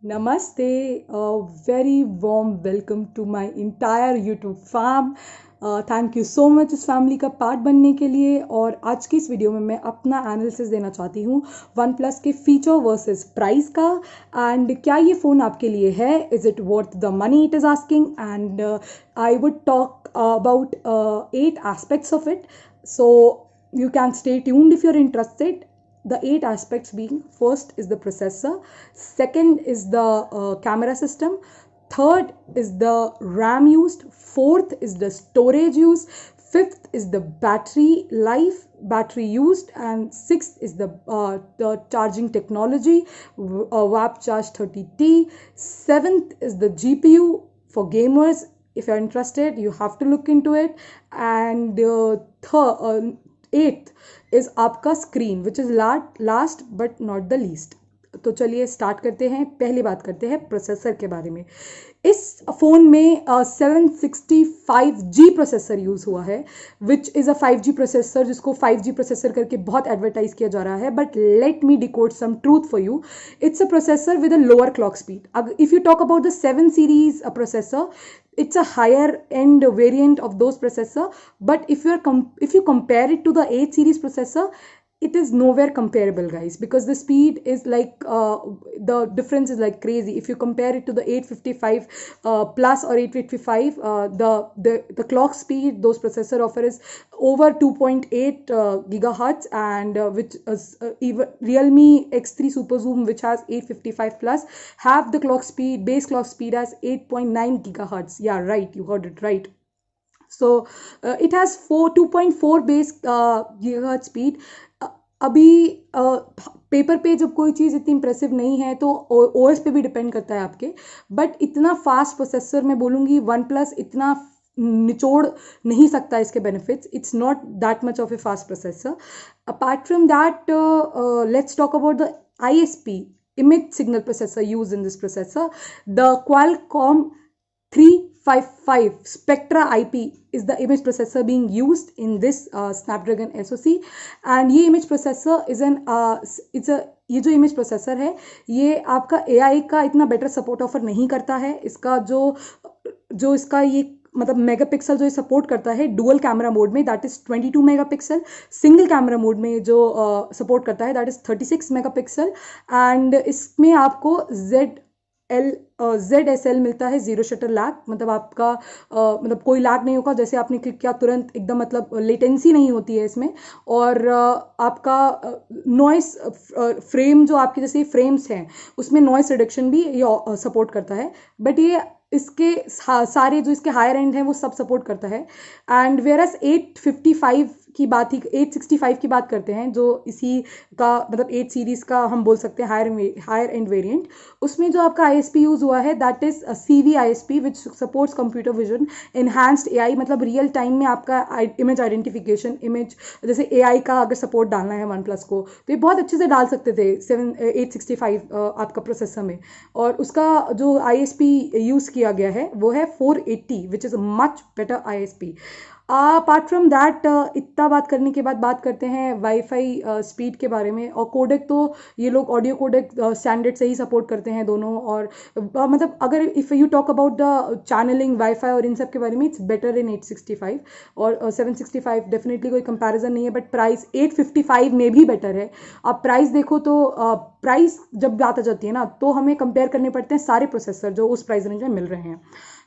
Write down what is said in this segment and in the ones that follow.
Namaste, a very warm welcome to my entire YouTube fam. Thank you so much इस family का part बनने के लिए। और आज की इस वीडियो में मैं अपना एनालिसिस देना चाहती हूँ वन प्लस के फीचर वर्सेस प्राइस का। एंड क्या ये फ़ोन आपके लिए है, is it worth the money it is asking, and I would talk about 8 aspects of it. So you can stay tuned if you're interested. The 8 aspects being: first is the processor, second is the camera system, third is the RAM used, fourth is the storage use, fifth is the battery life, battery used, and sixth is the charging technology, WAP Charge 30T. Seventh is the GPU for gamers. If you're interested, you have to look into it. And eighth is आपका screen, which is last but not the least. तो चलिए start करते हैं। पहली बात करते हैं processor के बारे में। इस फ़ोन में 765G प्रोसेसर यूज़ हुआ है, which is a 5G processor, जिसको 5G प्रोसेसर करके बहुत एडवर्टाइज किया जा रहा है। But let me decode some truth for you. It's a processor with a lower clock speed. अगर if you talk about the 7 series processor, it's a higher end variant of those processor. But if you compare it to the 8 series processor, it is nowhere comparable, guys, because the speed is like the difference is like crazy. If you compare it to the 855 plus or 855, the clock speed those processor offer is over 2.8 gigahertz, and which is even Realme X3 Super Zoom, which has 855 plus, have the base clock speed as 8.9 gigahertz. Yeah, right, you heard it right. So it has 2.4 base gigahertz speed. अभी paper पे जब कोई चीज़ इतनी impressive नहीं है तो OS पे भी डिपेंड करता है आपके। बट इतना फास्ट प्रोसेसर मैं बोलूँगी वन प्लस इतना निचोड़ नहीं सकता इसके benefits. It's not that much of A fast processor. Apart from that, let's talk about the ISP, image signal processor used in this processor. The Qualcomm 355 Spectra IP is the image processor being used in this Snapdragon SoC. and ये image processor is ये जो image processor है ये आपका AI का इतना better support offer नहीं करता है। इसका जो इसका ये मतलब मेगापिक्सल जो सपोर्ट करता है डुअल कैमरा मोड में, that is 22 megapixel. Single camera mode में जो सपोर्ट करता है दैट इज 36 मेगापिक्सल। एंड इसमें आपको ZSL मिलता है, जीरो शटर लैग। मतलब आपका मतलब कोई लैग नहीं होगा, जैसे आपने क्लिक किया तुरंत एकदम, मतलब लेटेंसी नहीं होती है इसमें। और आपका नॉइस फ्रेम जो आपके जैसे फ्रेम्स हैं उसमें नॉइस रिडक्शन भी ये सपोर्ट करता है। बट ये इसके सारे जो इसके हायर एंड हैं वो सब सपोर्ट करता है। एंड वेयरस 865 की बात करते हैं, जो इसी का मतलब 8 सीरीज का हम बोल सकते हैं हायर एंड वेरिएंट। उसमें जो आपका ISP यूज हुआ है that is CV ISP, which supports computer vision enhanced AI। मतलब रियल टाइम में आपका इमेज आइडेंटिफिकेशन, इमेज जैसे AI का अगर सपोर्ट डालना है वन प्लस को तो ये बहुत अच्छे से डाल सकते थे 865 आपका प्रोसेसर में। और उसका जो ISP यूज किया गया है वो है 480, which is much better ISP। Apart from that, इतना बात करने के बाद बात करते हैं वाईफाई स्पीड के बारे में। और कोडेक तो ये लोग ऑडियो कोडेक स्टैंडर्ड से ही सपोर्ट करते हैं दोनों। और मतलब अगर if you talk about the channelling wifi और इन सब के बारे में, इट्स बेटर इन 865। और 765 डेफिनेटली कोई कंपैरिजन नहीं है। बट प्राइस 855 में भी बेटर है। आप प्राइस देखो तो प्राइस जब बात आ जाती है ना तो हमें कंपेयर करने पड़ते हैं सारे प्रोसेसर जो उस प्राइस रेंज में मिल रहे हैं।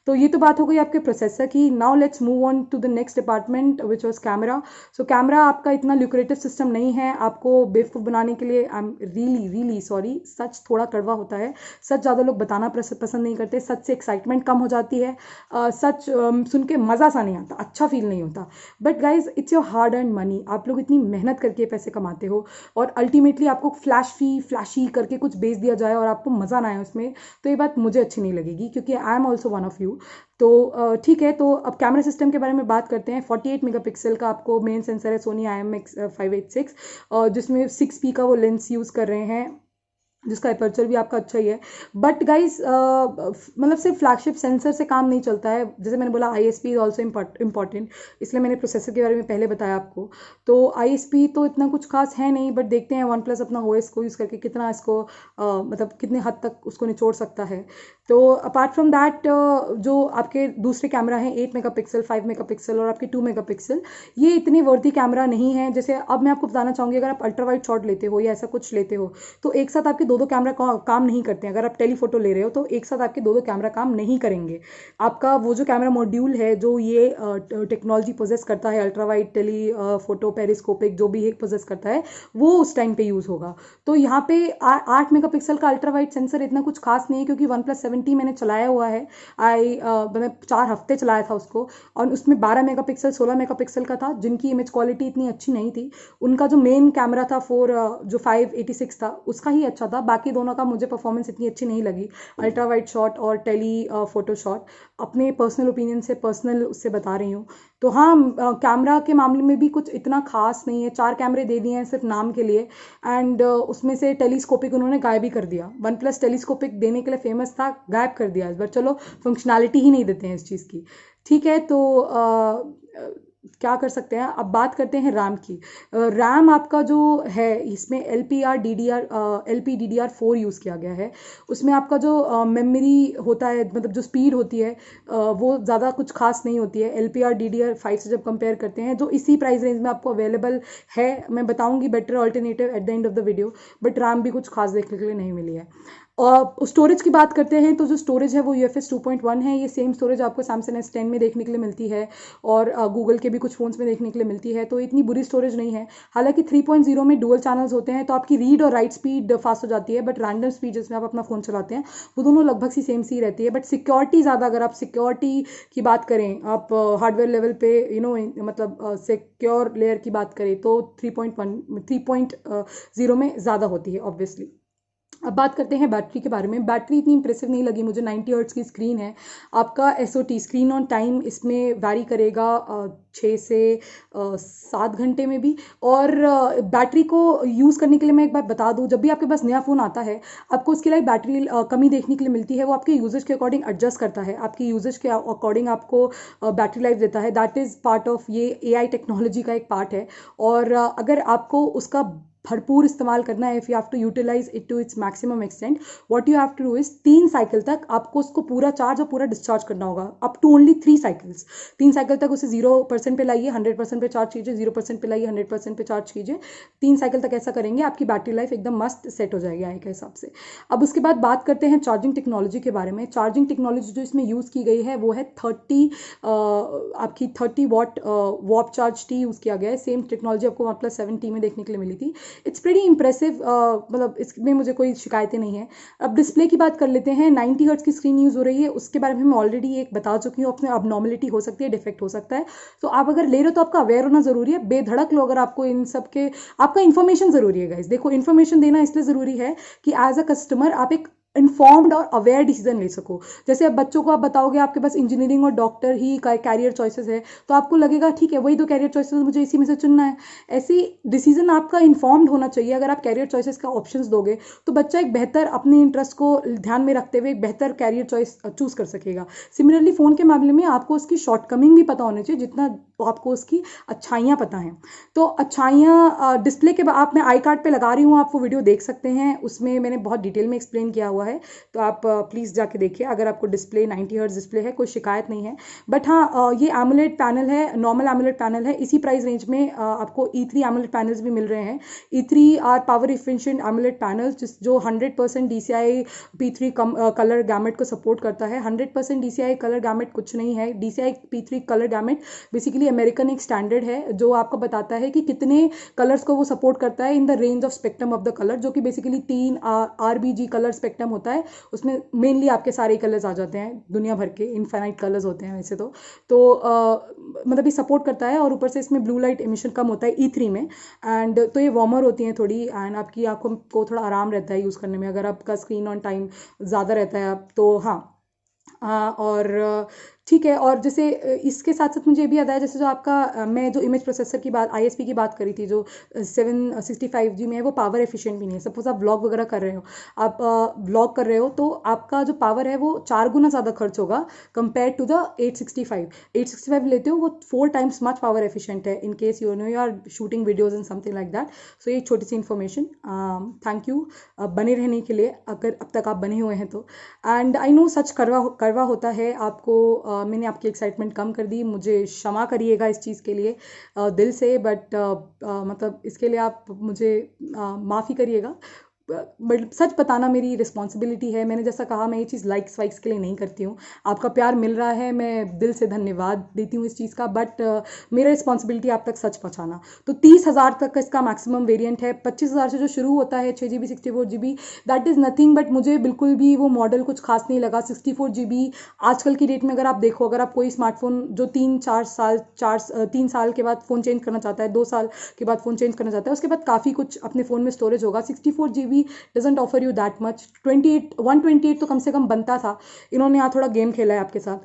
तो ये तो बात हो गई आपके प्रोसेसर की। Now let's move on to the next department which was camera. So camera आपका इतना ल्यूक्रेटिव सिस्टम नहीं है। आपको बेवकूफ़ बनाने के लिए आई एम रियली सॉरी, सच थोड़ा कड़वा होता है। सच ज़्यादा लोग बताना पसंद नहीं करते। सच से एक्साइटमेंट कम हो जाती है। सच सुन के मज़ा सा नहीं आता, अच्छा फील नहीं होता। But guys it's your hard earn money. आप लोग इतनी मेहनत करके पैसे कमाते हो और अल्टीमेटली आपको फ्लैशी करके कुछ बेच दिया जाए और आपको मज़ा ना आए उसमें, तो ये बात मुझे अच्छी नहीं लगेगी, क्योंकि I am also one of you. तो ठीक है, तो अब कैमरा सिस्टम के बारे में बात करते हैं। 48 मेगापिक्सल का आपको मेन सेंसर है सोनी IMX 586, जिसमें 6P का वो लेंस यूज़ कर रहे हैं। जिसका अपर्चर भी आपका अच्छा ही है। बट गाइज मतलब सिर्फ फ्लैगशिप सेंसर से काम नहीं चलता है, जैसे मैंने बोला ISP इज ऑल्सो इम्पॉर्टेंट, इसलिए मैंने प्रोसेसर के बारे में पहले बताया आपको। तो ISP तो इतना कुछ खास है नहीं, बट देखते हैं वन प्लस अपना OS को यूज़ करके कितना इसको मतलब कितने हद तक उसको निचोड़ सकता है। तो अपार्ट फ्रॉम दैट जो आपके दूसरे कैमरा हैं 8 मेगापिक्सल, 5 मेगापिक्सल और आपके 2 मेगापिक्सल, ये इतनी वर्दी कैमरा नहीं है। जैसे अब मैं आपको बताना चाहूँगी, अगर आप अल्ट्रा वाइड शॉट लेते हो या ऐसा कुछ लेते हो तो एक साथ आपके दो दो कैमरा काम नहीं करते हैं। अगर आप टेलीफोटो ले रहे हो तो एक साथ आपके दो दो कैमरा काम नहीं करेंगे। आपका वो जो कैमरा मॉड्यूल है जो ये टेक्नोलॉजी पोजेस करता है, ultra wide telephoto periscopic जो भी है पोजेस करता है, वो उस टाइम पे यूज़ होगा। तो यहाँ पे 8 मेगापिक्सल का अल्ट्रा वाइड सेंसर इतना कुछ खास नहीं है, क्योंकि OnePlus 7T मैंने चलाया हुआ है। मैंने 4 हफ्ते चलाया था उसको, और उसमें 12 मेगापिक्सल 16 मेगापिक्सल का था, जिनकी इमेज क्वालिटी इतनी अच्छी नहीं थी। उनका जो मेन कैमरा था जो 586 था उसका ही अच्छा था, बाकी दोनों का मुझे परफॉर्मेंस इतनी अच्छी नहीं लगी, अल्ट्रा वाइड शॉट और टेली फोटो शॉट। अपने पर्सनल ओपिनियन से, पर्सनल उससे बता रही हूँ। तो हाँ, कैमरा के मामले में भी कुछ इतना खास नहीं है, 4 कैमरे दे दिए हैं सिर्फ नाम के लिए, एंड उसमें से टेलीस्कोपिक उन्होंने गायब ही कर दिया। OnePlus टेलीस्कोपिक देने के लिए फेमस था, गायब कर दिया इस बार। चलो, फंक्शनैलिटी ही नहीं देते हैं इस चीज़ की, ठीक है। तो क्या कर सकते हैं, अब बात करते हैं रैम की। रैम आपका जो है इसमें LPDDR4 यूज़ किया गया है। उसमें आपका जो मेमोरी होता है, मतलब जो स्पीड होती है वो ज़्यादा कुछ खास नहीं होती है LPDDR5 से जब कंपेयर करते हैं, जो इसी प्राइस रेंज में आपको अवेलेबल है। मैं बताऊंगी better alternative at the end of the video, but RAM भी कुछ खास देखने के लिए नहीं मिली है। और स्टोरेज की बात करते हैं तो जो स्टोरेज है वो UFS 2.1 है। ये सेम स्टोरेज आपको Samsung S10 में देखने के लिए मिलती है, और गूगल के भी कुछ फ़ोन्स में देखने के लिए मिलती है, तो इतनी बुरी स्टोरेज नहीं है। हालांकि 3.0 में डुअल चैनल्स होते हैं, तो आपकी रीड और राइट स्पीड फास्ट हो जाती है, बट रैंडम स्पीड जिसमें आप अपना फ़ोन चलाते हैं वो दोनों लगभग सी रहती है। बट सिक्योरिटी ज़्यादा, अगर आप सिक्योरिटी की बात करें, आप हार्डवेयर लेवल पे मतलब सिक्योर लेयर की बात करें, तो 3.0 में ज़्यादा होती है ऑब्वियसली। अब बात करते हैं बैटरी के बारे में। बैटरी इतनी इंप्रेसिव नहीं लगी मुझे। 90 हर्ट्ज़ की स्क्रीन है। आपका SOT स्क्रीन ऑन टाइम इसमें वैरी करेगा 6 से 7 घंटे में भी। और बैटरी को यूज़ करने के लिए मैं एक बात बता दूं, जब भी आपके पास नया फ़ोन आता है आपको उसकी लाइफ बैटरी कमी देखने के लिए मिलती है। वो आपके यूजेज के अकॉर्डिंग एडजस्ट करता है, आपकी यूजेज के अकॉर्डिंग आपको बैटरी लाइफ देता है। दैट इज़ पार्ट ऑफ, ये AI टेक्नोलॉजी का एक पार्ट है। और अगर आपको उसका भरपूर इस्तेमाल करना है, if you have to utilise it to its maximum extent, what you have to do is 3 cycle तक आपको उसको पूरा चार्ज और पूरा डिस्चार्ज करना होगा, up to only 3 cycles. 3 cycle तक उसे 0% पे लाइए, 100% पे चार्ज कीजिए, 0% पे लाइए, 100% पे चार्ज कीजिए। 3 साइकिल तक ऐसा करेंगे, आपकी बैटरी लाइफ एकदम मस्त सेट हो जाएगी आई के हिसाब से। अब उसके बाद बात करते हैं चार्जिंग टेक्नोलॉजी के बारे में। चार्जिंग टेक्नोलॉजी जो इसमें यूज़ की गई है वो है 30 वॉट वॉप चार्ज टी यूज़ किया गया है। सेम टेक्नोलॉजी आपको OnePlus 7T में देखने के लिए मिली थी। इट्स प्रीटी इंप्रेसिव, मतलब इसमें मुझे कोई शिकायतें नहीं है। अब डिस्प्ले की बात कर लेते हैं। 90 हर्ट्ज़ की स्क्रीन यूज़ हो रही है, उसके बारे में मैं ऑलरेडी एक बता चुकी हूँ। अपने अबनॉर्मलिटी हो सकती है, डिफेक्ट हो सकता है, तो आप अगर ले रहे हो तो आपका अवेयर होना ज़रूरी है। बेधड़क लो, अगर आपको इन सब के, आपका इन्फॉर्मेशन ज़रूरी है गाइस। देखो, इन्फॉर्मेशन देना इसलिए ज़रूरी है कि एज अ कस्टमर आप एक इन्फॉर्म्ड और अवेयर डिसीजन ले सको। जैसे अब बच्चों को आप बताओगे आपके पास इंजीनियरिंग और डॉक्टर ही कैरियर चॉइसेस है, तो आपको लगेगा ठीक है वही दो कैरियर चॉइसेस, मुझे इसी में से चुनना है। ऐसी डिसीजन आपका इन्फॉर्म्ड होना चाहिए। अगर आप कैरियर चॉइसेस का ऑप्शंस दोगे तो बच्चा एक बेहतर, अपने इंटरेस्ट को ध्यान में रखते हुए एक बेहतर कैरियर चॉइस चूज कर सकेगा। सिमिलरली फ़ोन के मामले में आपको उसकी शॉर्टकमिंग भी पता होनी चाहिए, जितना आपको उसकी अच्छाइयाँ पता हैं। तो अच्छाइयाँ डिस्प्ले के आप, मैं आई कार्ड पे लगा रही हूँ, आप वो वीडियो देख सकते हैं, उसमें मैंने बहुत डिटेल में एक्सप्लेन किया हुआ है, तो आप प्लीज़ जाके देखिए। अगर आपको डिस्प्ले 90 हर्ट्ज़ डिस्प्ले है, कोई शिकायत नहीं है। बट हाँ, ये एमोलेड पैनल है, नॉर्मल एमोलेड पैनल है। इसी प्राइस रेंज में आपको E3 एमोलेड पैनल्स भी मिल रहे हैं। E3 are power efficient AMOLED panels, जो 100% DCI P3 कलर गैमेट को सपोर्ट करता है। 100% DCI कलर गैमेट कुछ नहीं है। DCI P3 colour gamete basically American एक स्टैंडर्ड है जो आपको बताता है कि कितने कलर्स को वो सपोर्ट करता है in the range of spectrum of the colour, जो कि बेसिकली 3 RBG कलर स्पेक्ट्रम होता है। उसमें मेनली आपके सारे कलर्स आ जाते हैं, दुनिया भर के इनफाइनाइट कलर्स होते हैं वैसे तो मतलब ये सपोर्ट करता है। और ऊपर से इसमें ब्लू लाइट एमिशन कम होता है E3 में। एंड तो ये वार्मर होती हैं थोड़ी, एंड आपकी आंखों को थोड़ा आराम रहता है यूज़ करने में, अगर आपका स्क्रीन ऑन टाइम ज़्यादा रहता है आप तो। हाँ, और ठीक है। और जैसे इसके साथ साथ मुझे ये भी याद आया, जैसे जो आपका मैं जो इमेज प्रोसेसर की बात, आईएसपी की बात करी थी, जो 765G में है, वो पावर एफिशिएंट भी नहीं है। सपोज आप ब्लॉग वगैरह कर रहे हो, आप ब्लॉग कर रहे हो, तो आपका जो पावर है वो 4 गुना ज़्यादा खर्च होगा कंपेयर टू द 865 लेते हो, वो 4 टाइम्स मच पावर एफिशिएंट है, in case you are shooting videos and something like that. So ये छोटी सी इन्फॉर्मेशन। थैंक यू बने रहने के लिए, अगर अब तक आप बने हुए हैं तो। एंड आई नो सच कड़वा कड़वा होता है आपको, मैंने आपकी एक्साइटमेंट कम कर दी, मुझे क्षमा करिएगा इस चीज़ के लिए दिल से। बट मतलब इसके लिए आप मुझे माफ़ी करिएगा। बट सच बताना मेरी रिस्पॉन्सिबिलिटी है। मैंने जैसा कहा, मैं ये चीज़ लाइक्स वाइक्स के लिए नहीं करती हूँ। आपका प्यार मिल रहा है, मैं दिल से धन्यवाद देती हूँ इस चीज़ का। बट मेरा रिस्पॉन्सिबिलिटी आप तक सच पहुँचाना। तो 30,000 तक का इसका मैक्सिमम वेरिएंट है। 25,000 से जो शुरू होता है 6 GB 64 GB, that is nothing. But मुझे बिल्कुल भी वो मॉडल कुछ खास नहीं लगा। 64 GB आजकल की डेट में अगर आप देखो, अगर आप कोई स्मार्टफोन जो 3 साल के बाद फ़ोन चेंज करना चाहता है, 2 साल के बाद फ़ोन चेंज करना चाहता है, उसके बाद काफ़ी कुछ अपने फ़ोन में स्टोरेज होगा। 64 GB doesn't offer you that much. 128 तो कम से कम बनता था। इन्होंने यहाँ थोड़ा गेम खेला है आपके साथ,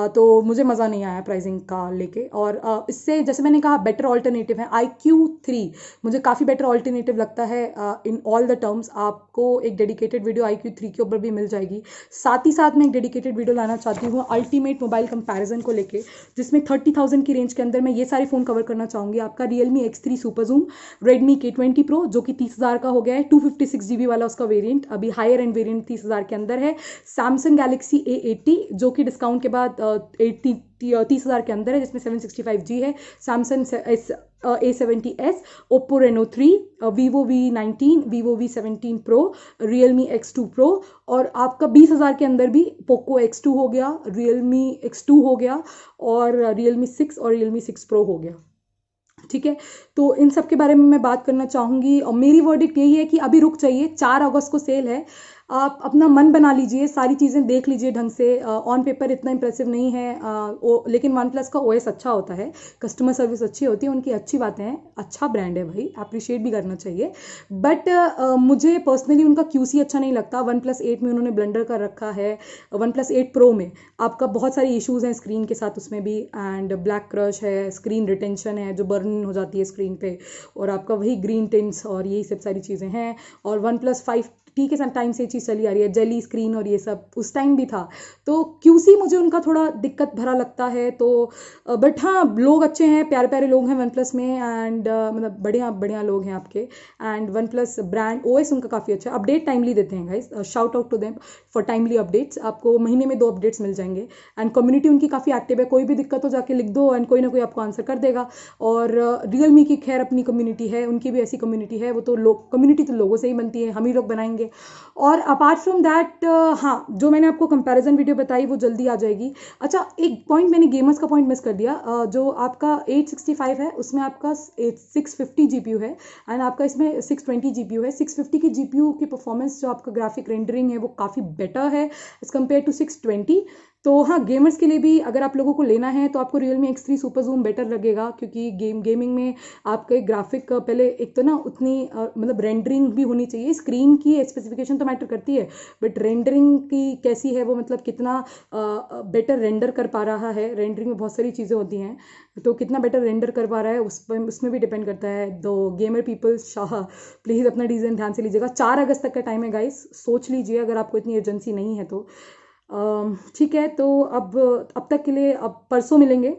तो मुझे मज़ा नहीं आया प्राइसिंग का लेके। और इससे जैसे मैंने कहा, बेटर ऑल्टरनेटिव है iQ3। मुझे काफ़ी बेटर ऑल्टरनेटिव लगता है इन ऑल द टर्म्स। आपको एक डेडिकेटेड वीडियो iQ3 के ऊपर भी मिल जाएगी। साथ ही साथ मैं एक डेडिकेटेड वीडियो लाना चाहती हूँ अल्टीमेट मोबाइल कंपैरिजन को लेके, जिसमें 30,000 की रेंज के अंदर मैं ये सारे फ़ोन कवर करना चाहूँगी। आपका Realme X3 super zoom, Redmi K20 Pro जो कि 30,000 का हो गया है, 256 GB वाला उसका वेरिएंट, अभी हायर एंड वेरिएंट 30,000 के अंदर है। Samsung Galaxy A80 जो कि डिस्काउंट के बाद 30,000 के अंदर है, जिसमें 765G है। Samsung A70s, Oppo Reno 3, Vivo V19, Vivo V17 Pro, Realme X2 Pro। और आपका 20,000 के अंदर भी Poco X2 हो गया, Realme X2 हो गया, और Realme 6 और Realme 6 Pro हो गया। ठीक है, तो इन सब के बारे में मैं बात करना चाहूँगी। और मेरी वर्डिक्ट यही है कि अभी रुक जाइए, 4 अगस्त को सेल है। आप अपना मन बना लीजिए, सारी चीज़ें देख लीजिए ढंग से। ऑन पेपर इतना इंप्रेसिव नहीं है, लेकिन वन प्लस का OS अच्छा होता है, कस्टमर सर्विस अच्छी होती है, उनकी अच्छी बातें हैं, अच्छा ब्रांड है भाई, अप्रिशिएट भी करना चाहिए। बट मुझे पर्सनली उनका QC अच्छा नहीं लगता। वन प्लस 8 में उन्होंने ब्लंडर कर रखा है। वन प्लस 8 प्रो में आपका बहुत सारे इश्यूज़ हैं स्क्रीन के साथ, उसमें भी। एंड ब्लैक क्रश है, स्क्रीन रिटेंशन है जो बर्न हो जाती है स्क्रीन पे, और आपका वही ग्रीन टिंट्स और यही सब सारी चीज़ें हैं। और वन प्लस 5 ठीक है, टाइम से ये चीज़ चली आ रही है, जेली स्क्रीन और ये सब उस टाइम भी था। तो QC मुझे उनका थोड़ा दिक्कत भरा लगता है। तो बट हाँ, लोग अच्छे हैं, प्यारे प्यारे लोग हैं वन प्लस में। एंड मतलब बढ़िया बढ़िया लोग हैं आपके। And OnePlus brand OS उनका काफ़ी अच्छा है, अपडेट टाइमली देते हैं guys, shout out to them for timely updates. आपको महीने में 2 अपडेट्स मिल जाएंगे। एंड कम्युनिटी उनकी काफ़ी एक्टिव है, कोई भी दिक्कत हो जाके लिख दो एंड कोई ना कोई आपको आंसर कर देगा। और रियलमी की खैर अपनी कम्युनिटी है, उनकी भी ऐसी कम्युनिटी है, वो तो लोग, कम्युनिटी तो लोगों से ही बनती है, हम ही लोग बनाएंगे। और अपार्ट फ्रॉम दैट, हाँ, जो मैंने आपको कंपैरिजन वीडियो बताई वो जल्दी आ जाएगी। अच्छा, एक पॉइंट मैंने गेमर्स का पॉइंट मिस कर दिया। जो आपका 865 है, उसमें आपका 650 GPU है, एंड आपका इसमें 620 GPU है। 650 की GPU की परफॉर्मेंस, जो आपका ग्राफिक रेंडरिंग है, वो काफ़ी बेटर है एज कम्पेयर टू 620। तो हाँ, गेमर्स के लिए भी अगर आप लोगों को लेना है तो आपको Realme X3 super zoom better लगेगा, क्योंकि गेमिंग में आपके ग्राफिक पहले एक तो ना उतनी मतलब रेंडरिंग भी होनी चाहिए। स्क्रीन की स्पेसिफिकेशन तो मैटर करती है, बट रेंडरिंग की कैसी है वो, मतलब कितना बेटर रेंडर कर पा रहा है। रेंडरिंग में बहुत सारी चीज़ें होती हैं, तो कितना बेटर रेंडर कर पा रहा है उसमें भी डिपेंड करता है। दो गेमर पीपल शाह, प्लीज़ अपना डिसीजन ध्यान से लीजिएगा। 4 अगस्त तक का टाइम है गाइस, सोच लीजिए अगर आपको इतनी एजेंसी नहीं है तो। ठीक है, तो अब तक के लिए, अब परसों मिलेंगे।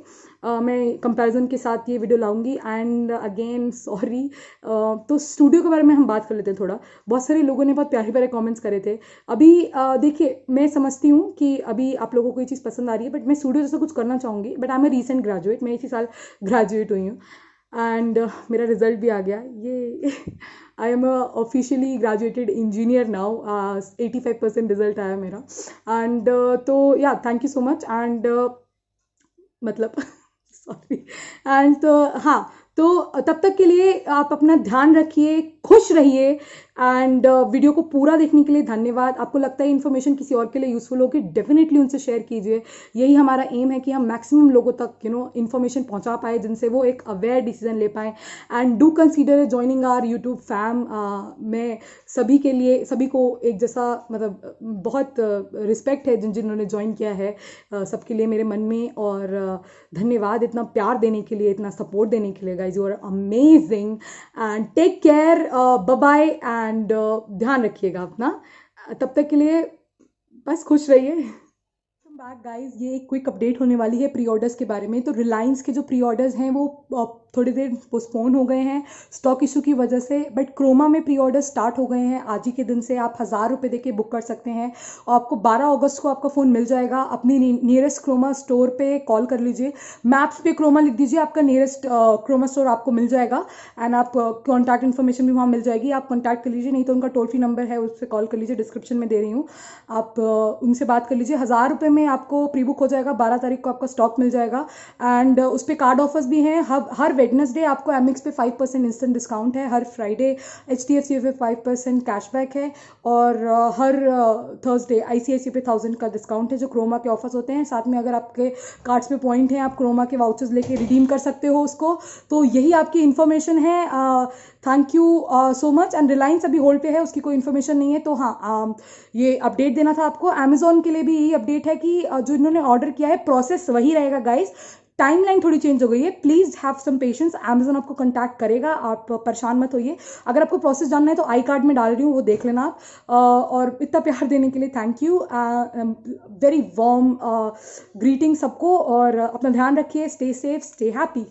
मैं कंपैरिजन के साथ ये वीडियो लाऊंगी। And again sorry. तो स्टूडियो के बारे में हम बात कर लेते हैं थोड़ा। बहुत सारे लोगों ने बहुत प्यारे प्यारे कमेंट्स करे थे। अभी देखिए, मैं समझती हूँ कि अभी आप लोगों को ये चीज़ पसंद आ रही है, बट मैं स्टूडियो जैसा कुछ करना चाहूँगी। But I am a recent graduate, मैं इसी साल ग्रेजुएट हुई हूँ। एंड मेरा रिजल्ट भी आ गया ये I am officially graduated engineer now. 85% result आया मेरा। एंड तो या thank you so much. And मतलब सॉरी। एंड तो हाँ, तो तब तक के लिए आप अपना ध्यान रखिए, खुश रहिए एंड वीडियो को पूरा देखने के लिए धन्यवाद। आपको लगता है इन्फॉर्मेशन किसी और के लिए यूजफुल होगी, डेफिनेटली उनसे शेयर कीजिए। यही हमारा एम है कि हम मैक्सिमम लोगों तक इन्फॉर्मेशन पहुंचा पाए, जिनसे वो एक अवेयर डिसीजन ले पाए। And do consider joining our YouTube fam. मैं सभी के लिए, सभी को एक जैसा मतलब बहुत रिस्पेक्ट है जिन्होंने ज्वाइन किया है, सबके लिए मेरे मन में। और धन्यवाद इतना प्यार देने के लिए, इतना सपोर्ट देने के लिए। Guys you are amazing and take care, bye bye and ध्यान रखिएगा अपना। तब तक के लिए बस खुश रहिए। बैक गाइस, ये एक क्विक अपडेट होने वाली है प्री ऑर्डर्स के बारे में। तो रिलायंस के जो प्री ऑर्डर्स हैं वो थोड़ी देर पोस्टपोन हो गए हैं स्टॉक इशू की वजह से, बट क्रोमा में प्री ऑर्डर स्टार्ट हो गए हैं। आज ही के दिन से आप 1000 रुपये देके बुक कर सकते हैं और आपको 12 अगस्त को आपका फ़ोन मिल जाएगा। अपनी नियरेस्ट क्रोमा स्टोर पे कॉल कर लीजिए, मैप्स पे क्रोमा लिख दीजिए, आपका नियरेस्ट क्रोमा स्टोर आपको मिल जाएगा। एंड आप कॉन्टैक्ट इन्फॉर्मेशन भी वहाँ मिल जाएगी, आप कॉन्टैक्ट कर लीजिए, नहीं तो उनका टोल फ्री नंबर है, उस पर कॉल कर लीजिए, डिस्क्रिप्शन में दे रही हूँ, आप उनसे बात कर लीजिए। 1000 रुपये में आपको प्री बुक हो जाएगा, 12 तारीख को आपका स्टॉक मिल जाएगा। एंड उस पर कार्ड ऑफर्स भी हैं। हर वेडनेसडे आपको एमिक्स पे 5% इंस्टेंट डिस्काउंट है, हर फ्राइडे HDFC पे 5% कैशबैक है, और हर थर्सडे ICICI पे 1000 का डिस्काउंट है जो क्रोमा के ऑफर्स होते हैं। साथ में अगर आपके कार्ड्स पे पॉइंट हैं, आप क्रोमा के वाउचर्स लेके रिडीम कर सकते हो उसको। तो यही आपकी इन्फॉर्मेशन है। Thank you so much. And Reliance अभी होल्ड पे है, उसकी कोई इन्फॉर्मेशन नहीं है। तो हाँ, ये अपडेट देना था आपको। अमेजोन के लिए भी यही अपडेट है कि जो इन्होंने ऑर्डर किया है प्रोसेस वही रहेगा गाइज, टाइमलाइन थोड़ी चेंज हो गई है। Please have some patience, Amazon आपको कांटेक्ट करेगा, आप परेशान मत होइए। अगर आपको प्रोसेस जानना है तो आई कार्ड में डाल रही हूँ, वो देख लेना आप। और इतना प्यार देने के लिए thank you. Very warm greeting सबको, और अपना ध्यान रखिए, स्टे सेफ, स्टे हैप्पी।